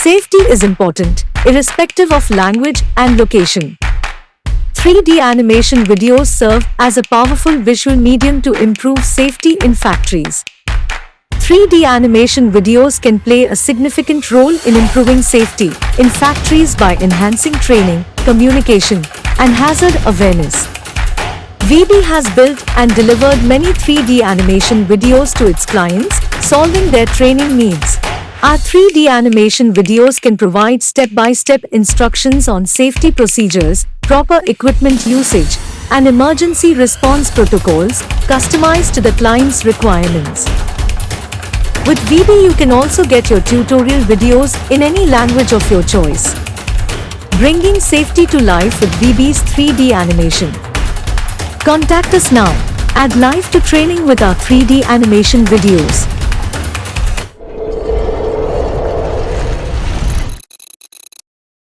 Safety is important, irrespective of language and location. 3D animation videos serve as a powerful visual medium to improve safety in factories. 3D animation videos can play a significant role in improving safety in factories by enhancing training, communication, and hazard awareness. VB has built and delivered many 3D animation videos to its clients, solving their training needs. Our 3D animation videos can provide step-by-step instructions on safety procedures, proper equipment usage, and emergency response protocols, customized to the client's requirements. With VB, you can also get your tutorial videos in any language of your choice. Bringing safety to life with VB's 3D animation. Contact us now. Add life to training with our 3D animation videos.